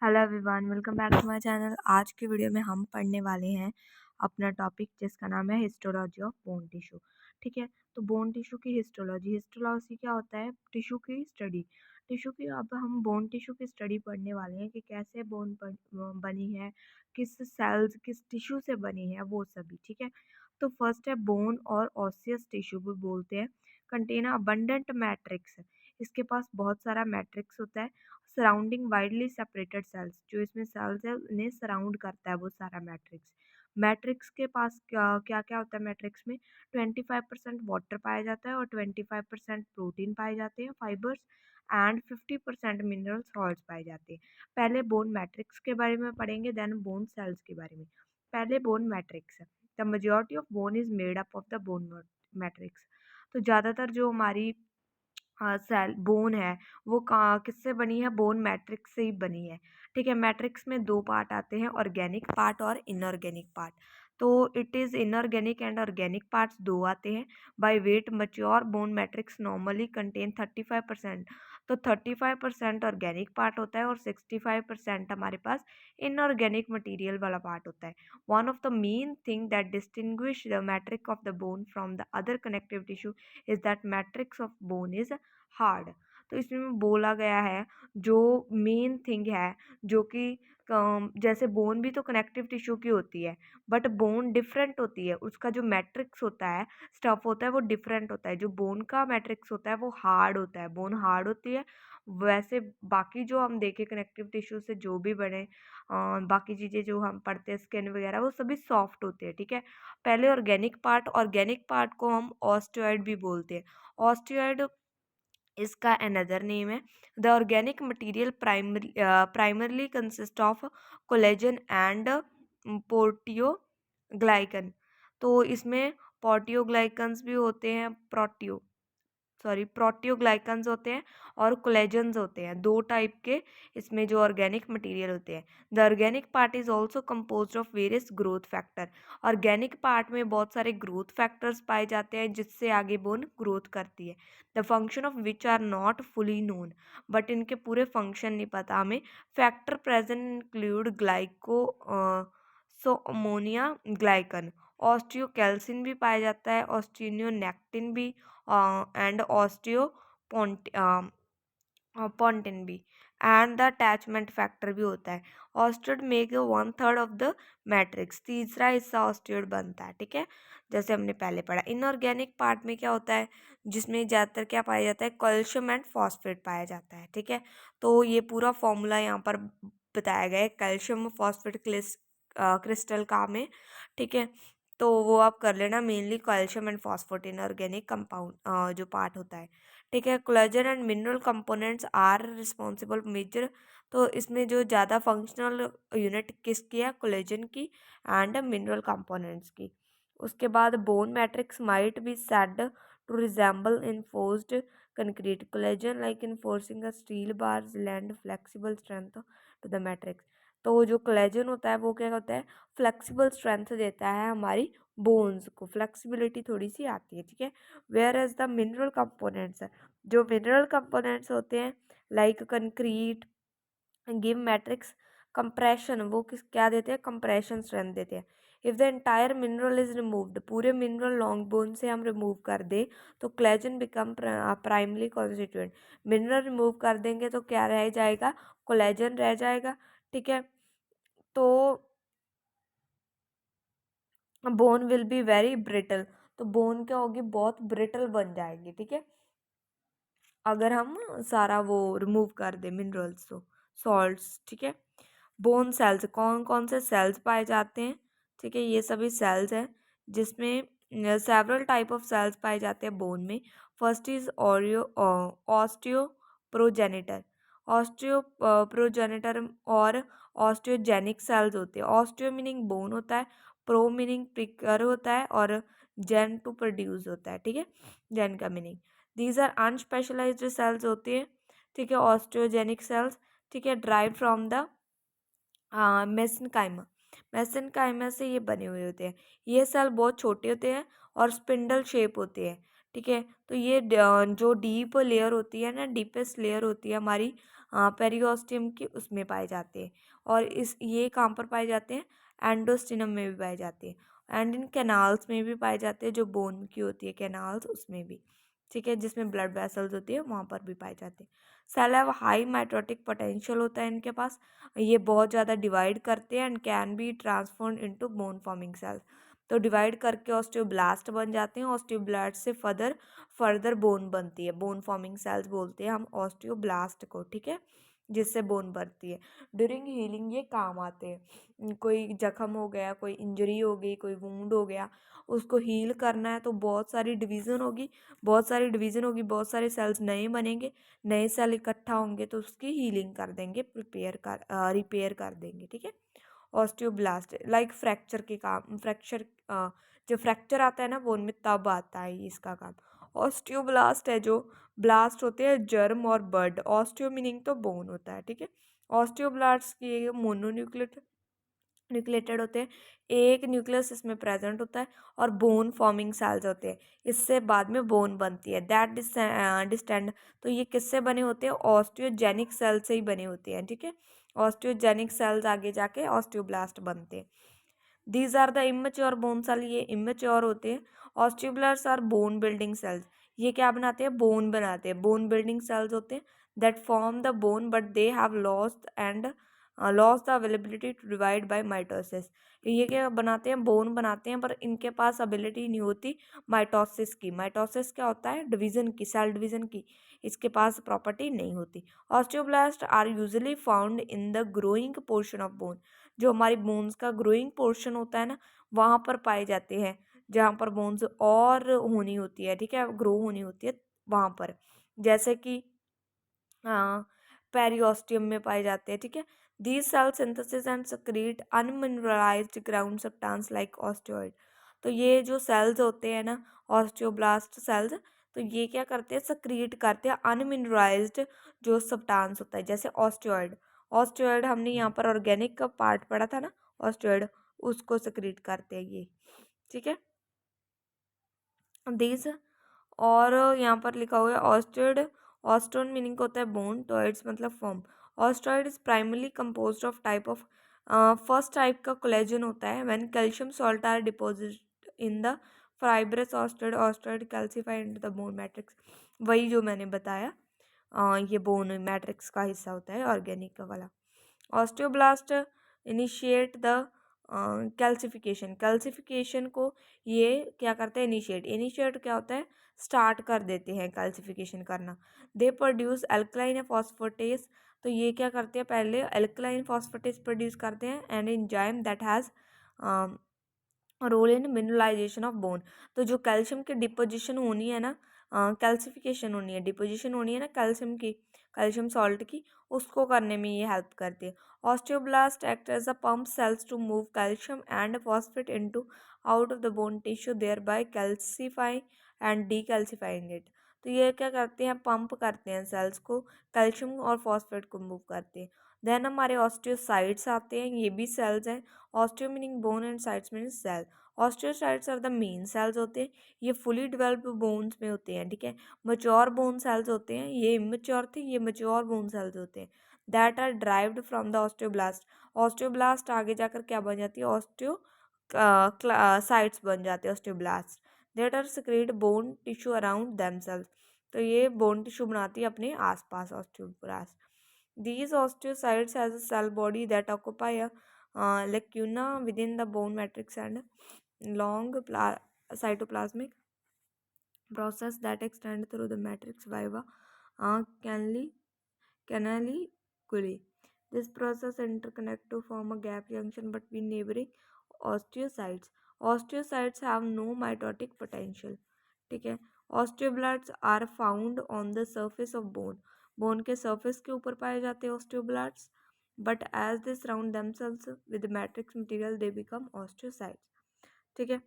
Hello everyone, welcome back to my channel. आज की video में हम पढ़ने वाले हैं अपना टॉपिक जिसका नाम है हिस्टोलॉजी ऑफ बोन टिश्यू। ठीक है, तो बोन टिश्यू की हिस्टोलॉजी क्या होता है? टिश्यू की स्टडी। टिश्यू की अब हम बोन टिश्यू की स्टडी पढ़ने वाले हैं कि कैसे बनी है, किस सेल्स किस टिश्यू से बनी है, वो सभी। ठीक है, तो फर्स्ट है बोन और ऑसियस टिश्यू भी बोलते हैं। Contain abundant matrix. इसके पास बहुत सारा मैट्रिक्स होता है। सराउंडिंग वाइडली सेपरेटेड सेल्स, जो इसमें सेल्स है उन्हें सराउंड करता है वो सारा मैट्रिक्स। मैट्रिक्स के पास क्या क्या क्या होता है? मैट्रिक्स में 25% वाटर पाया जाता है और 25% प्रोटीन पाए जाते हैं, फाइबर्स, एंड 50% मिनरल सॉल्ट्स पाए जाते हैं। पहले बोन मैट्रिक्स के बारे में पढ़ेंगे, देन बोन सेल्स के बारे में। पहले bone matrix. The majority of bone is made up of the bone matrix. तो ज़्यादातर जो हमारी सेल बोन है वो किससे बनी है? बोन मैट्रिक्स से ही बनी है। ठीक है, मैट्रिक्स में दो पार्ट आते हैं, ऑर्गेनिक पार्ट और इनऑर्गेनिक पार्ट। तो it is inorganic and organic parts दो आते हैं। By weight mature bone matrix normally contain 35%। तो 35% ऑर्गेनिक पार्ट होता है और 65% हमारे पास इनऑर्गेनिक मटेरियल वाला पार्ट होता है। One of the main thing that distinguish the matrix of the bone from the other connective tissue is that matrix of bone is hard. तो इसमें बोला गया है जो मेन थिंग है, जो कि जैसे बोन भी तो कनेक्टिव टिश्यू की होती है, बट बोन डिफरेंट होती है। उसका जो मैट्रिक्स होता है, स्टफ होता है, वो डिफरेंट होता है। जो बोन का मैट्रिक्स होता है वो हार्ड होता है, बोन हार्ड होती है। वैसे बाकी जो हम देखें कनेक्टिव टिश्यू से जो भी बने बाकी चीज़ें जो हम पढ़ते हैं, स्किन वगैरह, वो सभी सॉफ्ट होते हैं। ठीक है, पहले ऑर्गेनिक पार्ट को हम ऑस्टियोइड भी बोलते हैं। ऑस्टियोइड इसका अनदर नेम है। The organic material primarily consist of collagen and proteoglycan. तो इसमें पोर्टियोग्लाइकन्स भी होते हैं, प्रोटियोग्लाइकन्स होते हैं और कोलेजन्स होते हैं, दो टाइप के इसमें जो ऑर्गेनिक मटेरियल होते हैं। The organic part is also compose of various growth factor. Organic part में बहुत सारे ग्रोथ फैक्टर्स पाए जाते हैं जिससे आगे बोन ग्रोथ करती है। The function of which are not fully known, but इनके पूरे फंक्शन नहीं पता हमें। Factor present include glycosaminoglycan, osteocalcin भी पाया जाता है, ऑस्टियोनेक्टिन भी, एंड ऑस्टियोपोंटिन भी, एंड द अटैचमेंट फैक्टर भी होता है। ऑस्टियोड मेक 1/3 ऑफ द मैट्रिक्स, तीसरा हिस्सा ऑस्टियोड बनता है। ठीक है, जैसे हमने पहले पढ़ा। इनऑर्गेनिक पार्ट में क्या होता है, जिसमें ज़्यादातर क्या पाया जाता है? कैल्शियम एंड फॉस्फेट पाया जाता है। ठीक है, तो ये पूरा फॉर्मूला यहाँ पर बताया गया है, कैल्शियम फॉस्फेट क्रिस्टल का में। ठीक है, तो वो आप कर लेना। Mainly calcium and phosphate inorganic compound जो पार्ट होता है। ठीक है, collagen and mineral components are responsible major. तो इसमें जो ज़्यादा फंक्शनल यूनिट किसकी है? कोलेजन की एंड मिनरल कंपोनेंट्स की। उसके बाद bone matrix might be said to resemble reinforced concrete collagen like reinforcing a steel bars lend flexible strength to the matrix. तो जो कोलेजन होता है वो क्या होता है? फ्लेक्सिबल स्ट्रेंथ देता है हमारी बोन्स को, फ्लेक्सिबिलिटी थोड़ी सी आती है। ठीक है, whereas the mineral components है, जो मिनरल कंपोनेंट्स होते हैं like concrete give matrix compression, वो क्या देते हैं? कंप्रेशन स्ट्रेंथ देते हैं। If the entire mineral is removed, पूरे मिनरल लॉन्ग बोन से हम रिमूव कर दे तो collagen become primary constituent. Mineral remove कर देंगे तो क्या रह जाएगा? कोलेजन रह जाएगा। ठीक है, तो bone will be very brittle. तो बोन क्या होगी? बहुत ब्रिटल बन जाएगी। ठीक है, अगर हम सारा वो रिमूव कर दें मिनरल्स, तो सॉल्ट्स। ठीक है, बोन सेल्स, कौन कौन से सेल्स पाए जाते हैं? ठीक है, ये सभी सेल्स हैं जिसमें सेवरल टाइप ऑफ सेल्स पाए जाते हैं बोन में। First is osteo progenitor. Osteo progenitor और ऑस्टियोजेनिक सेल्स होते हैं। ऑस्टियो मीनिंग बोन होता है, प्रो मीनिंग प्रिकर होता है, और जेन टू प्रोड्यूस होता है। ठीक है, जेन का मीनिंग दीज आर अनस्पेशलाइज्ड सेल्स होती है। ठीक है, ऑस्टियोजेनिक सेल्स। ठीक है, ड्राइव फ्रॉम द मेसेनकाइमा। मेसेनकाइमा से ये बने हुए होते हैं। ये सेल बहुत छोटे होते हैं और स्पिंडल शेप होते हैं। ठीक है। तो ये जो डीप लेयर होती है ना, डीपेस्ट लेयर होती है हमारी पेरियोस्टियम की, उसमें पाए जाते हैं। और ये कहाँ पर पाए जाते हैं? एंडोस्टिनम में भी पाए जाते हैं, एंड इन कैनाल्स में भी पाए जाते हैं, जो बोन की होती है कैनाल्स उसमें भी, ठीक है, जिसमें ब्लड वेसल्स होती है वहाँ पर भी पाए जाते हैं। Cell have high mitotic potential होता है इनके पास, ये बहुत ज़्यादा डिवाइड करते हैं and can be transform into bone forming sales. तो डिवाइड करके ऑस्टियोब्लास्ट बन जाते हैं, ऑस्टियोब्लास्ट से फर्दर बोन बनती है, बोन फॉर्मिंग सेल्स बोलते हैं हम ऑस्टियोब्लास्ट को, ठीक है, जिससे बोन बनती है। ड्यूरिंग हीलिंग ये काम आते हैं। कोई जख्म हो गया, कोई इंजरी हो गई, कोई वूंड हो गया, उसको हील करना है तो बहुत सारी डिवीज़न होगी, बहुत सारे सेल्स नए बनेंगे, नए सेल इकट्ठा होंगे तो उसकी हीलिंग कर देंगे, रिपेयर कर देंगे, ठीक है। ऑस्टियोब्लास्ट लाइक फ्रैक्चर के काम, जो फ्रैक्चर आता है ना बोन में, तब आता है ये इसका काम। ऑस्टियोब्लास्ट है जो, ब्लास्ट होते हैं जर्म और बड, ऑस्टियो मीनिंग तो बोन होता है, ठीक है। ऑस्टियोब्लास्ट की न्यूक्लिएटेड होते हैं, एक न्यूक्लियस इसमें प्रेजेंट होता है और बोन फॉर्मिंग सेल्स होते हैं, इससे बाद में बोन बनती है, दैट डिस्टेंड। तो ये किससे बने होते हैं? ऑस्टियोजेनिक सेल से ही बने होते हैं, ठीक है। ऑस्टियोजेनिक सेल्स आगे जाके ऑस्टियोब्लास्ट बनते हैं। These are the immature bone cell, ये इमेच्योर होते हैं। Osteoblast are bone building cells, ये क्या बनाते हैं? बोन बनाते हैं, बोन बिल्डिंग सेल्स होते हैं that form the bone but they have lost the availability to divide by mitosis. ये क्या बनाते हैं? बोन बनाते हैं, पर इनके पास अबिलिटी नहीं होती माइटोसिस की। माइटोसिस क्या होता है? डिवीजन की, सेल डिवीजन की, इसके पास प्रॉपर्टी नहीं होती। Osteoblast are usually found in the growing portion of bone, जो हमारी बोन्स का ग्रोइंग पोर्शन होता है ना, वहाँ पर पाए जाते हैं, जहाँ पर बोन्स और होनी होती है, ठीक है, ग्रो होनी होती है वहाँ पर, जैसे कि पेरियोस्टियम में पाए जाते हैं, ठीक है। These cell synthesis and secrete unmineralised ground substance like osteoid. तो ये जो सेल्स होते हैं ना, ऑस्टियोब्लास्ट सेल्स, तो ये क्या करते हैं? सक्रीट करते हैं अनमिनरलाइज्ड जो सब्सटेंस होता है, जैसे ऑस्टियोइड। ऑस्टियोइड हमने यहाँ पर ऑर्गेनिक का पार्ट पढ़ा था ना, ऑस्टियोइड, उसको सक्रीट करते हैं ये, ठीक है। दीज, और यहाँ पर लिखा हुआ है ऑस्टियोइड, ऑस्टोन मीनिंग होता है बोन, टॉइड्स मतलब form. Osteoid is primarily composed of type of, first type का कोलेजन होता है when calcium salt are deposit in the fibrous osteoid, osteoid calcify into the bone matrix. वही जो मैंने बताया, ये बोन मैट्रिक्स का हिस्सा होता है ऑर्गेनिक वाला। Osteoblast initiate the calcification, calcification को ये क्या करते हैं? इनिशिएट क्या होता है? स्टार्ट कर देते हैं कैल्सिफिकेशन करना। दे प्रोड्यूस एल्कलाइन फॉस्फेटेस, तो ये क्या करते हैं? पहले एल्कलाइन फॉस्फेटेस प्रोड्यूस करते हैं, and enzyme that has role in mineralization of bone. तो जो कैल्शियम की डिपोजिशन होनी है ना, कैल्सिफिकेशन होनी है, डिपोजिशन होनी है ना कैल्शियम की, कैल्शियम सॉल्ट की, उसको करने में ये हेल्प करती है। Osteoblast act as a pump cells to move calcium and phosphate into out of the bone tissue, thereby calcify and decalcifying it. तो ये क्या करते हैं? पंप करते हैं सेल्स को, कैल्शियम और फॉस्फेट को मूव करते हैं। देन हमारे ऑस्टियोसाइट्स आते हैं, ये भी सेल्स हैं। Osteo meaning bone and cytes meaning cell. Osteocytes are the main cells होते हैं, ये फुली डेवलप्ड बोन्स में होते हैं, ठीक है। मच्योर बोन सेल्स होते हैं, ये इमेच्योर थे, ये मच्योर बोन सेल्स होते हैं, that are derived from the osteoblast. Osteoblast आगे जाकर क्या बन जाती है? साइट्स बन जाते हैं osteoblast, that are secrete bone tissue around themselves। तो ये बोन टिश्यू बनाती है अपने आसपास osteoblast. These osteocytes has a cell body that occupy a lacuna within the bone matrix and long cytoplasmic process that extend through the matrix via canally canaliculi. This process interconnect to form a gap junction between neighboring osteocytes. Osteocytes have no mitotic potential. ठीक है। Osteoblasts are found on the surface of bone, bone के surface के ऊपर पाए जाते हैं osteoblasts, but as they surround themselves with matrix material they become osteocytes, ठीक है।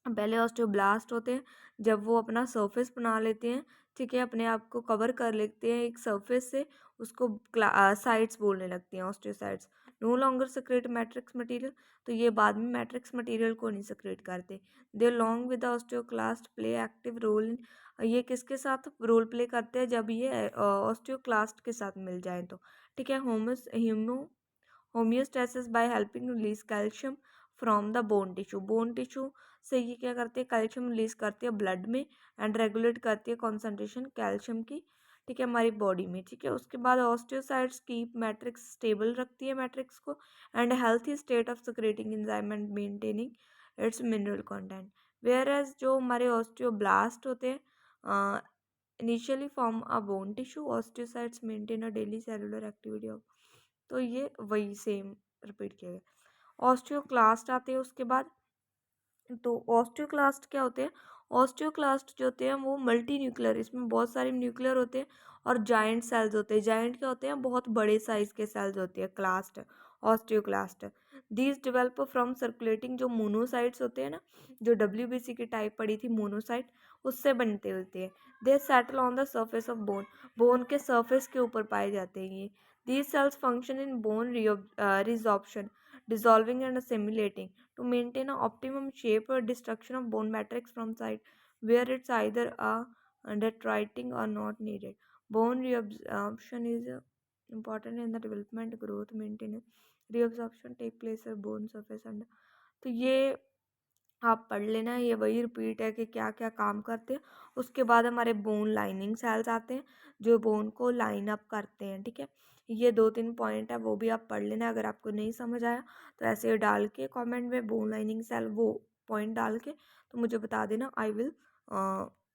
पहले ऑस्टियोब्लास्ट होते हैं, जब वो अपना सर्फेस बना लेते हैं ठीक है, अपने आप को कवर कर लेते हैं एक सरफेस से, उसको साइड्स बोलने लगती हैं, osteocytes. No longer secrete matrix material, तो ये बाद में मैट्रिक्स मटेरियल को नहीं सेक्रेट करते। They long with osteoclast play active role in, ये किसके साथ रोल प्ले करते हैं, जब ये ऑस्टियोक्लास्ट के साथ मिल जाए तो। ठीक है, homeostasis by helping release calcium from the bone tissue. Bone tissue से ये क्या करती है, कैल्शियम रिलीज करती है ब्लड में एंड रेगुलेट करती है कॉन्सेंट्रेशन कैल्शियम की, ठीक है, हमारी बॉडी में। ठीक है, उसके बाद ऑस्टियोसाइट्स कीप मैट्रिक्स स्टेबल रखती है मैट्रिक्स को and healthy state of secreting enzyme and maintaining its mineral content. Whereas जो हमारे ऑस्टियोब्लास्ट होते हैं initially form a bone tissue, osteocytes maintain a daily cellular activity of, तो ये वही सेम रिपीट किया गया। ऑस्टियोक्लास्ट आते हैं उसके बाद। तो ऑस्टियोक्लास्ट क्या होते हैं, ऑस्टियोक्लास्ट जो होते हैं वो मल्टी न्यूक्लियर, इसमें बहुत सारे न्यूक्लियर होते हैं और जाइंट सेल्स होते हैं। जाइंट क्या होते हैं, बहुत बड़े साइज के सेल्स होते हैं। Clast, osteoclast, these develop from circulating, जो मोनोसाइट्स होते हैं ना, जो WBC की टाइप पड़ी थी मोनोसाइट, उससे बनते होते हैं। They settle on the surface of bone, bone के सर्फेस के ऊपर पाए जाते हैं ये। These cells function in bone resorption, dissolving and assimilating to maintain a optimum shape or destruction of bone matrix from site where it's either a detriting or not needed. Bone reabsorption is important in the development, growth, maintenance. Reabsorption take place at bone surface and, तो ये आप पढ़ लेना, ये वही repeat है कि क्या क्या काम करते हैं। उसके बाद हमारे बोन लाइनिंग सेल्स आते हैं जो बोन को लाइन अप करते हैं। ठीक है, ये 2-3 पॉइंट है, वो भी आप पढ़ लेना। अगर आपको नहीं समझ आया तो ऐसे डाल के कमेंट में बोन लाइनिंग सेल वो पॉइंट डाल के तो मुझे बता देना, I will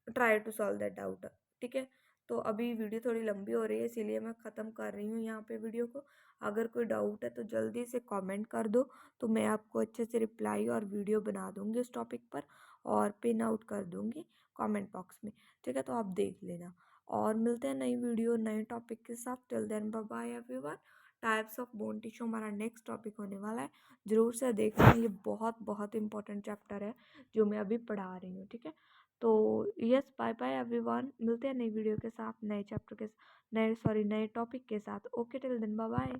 try to solve that doubt. ठीक है, तो अभी वीडियो थोड़ी लंबी हो रही है इसीलिए मैं ख़त्म कर रही हूँ यहाँ पे वीडियो को। अगर कोई डाउट है तो जल्दी से कमेंट कर दो, तो मैं आपको अच्छे से रिप्लाई और वीडियो बना दूँगी उस टॉपिक पर और पिन आउट कर दूँगी कमेंट बॉक्स में। ठीक है, तो आप देख लेना और मिलते हैं नई वीडियो नए टॉपिक के साथ। Till then bye bye everyone. Types of bone tissue हमारा नेक्स्ट टॉपिक होने वाला है, ज़रूर से देखना। ये बहुत बहुत इंपॉर्टेंट चैप्टर है जो मैं अभी पढ़ा रही हूँ। ठीक है, तो यस, बाय बाय एवरीवन। मिलते हैं नई वीडियो के साथ, नए चैप्टर के नए टॉपिक के साथ। Okay, till then bye bye.